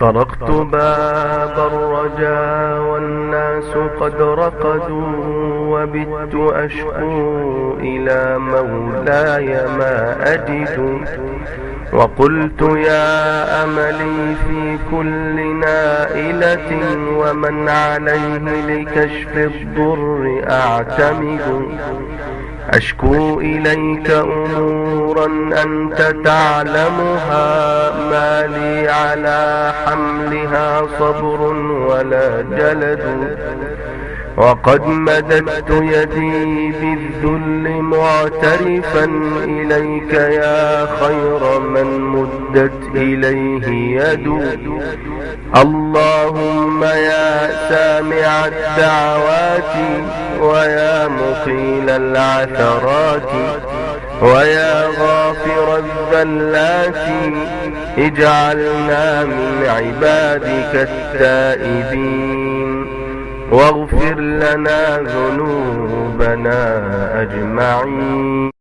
طرقت باب الرجا والناس قد رقدوا، وبت أشكو إلى مولاي ما أجد. وقلت يا أملي في كل نائلة، ومن عليه لكشف الضر أعتمد. أشكو إليك أمورا أنت تعلمها، ما لي على حملها صبر ولا جلد. وقد مددت يدي بالذل معترفا إليك يا خير من مدت إليه يد. اللهم يا سامع الدعوات، ويا مقيل العثرات، ويا غافر الذلات، اجعلنا من عبادك التائبين، واغفر لنا ذنوبنا أجمعين.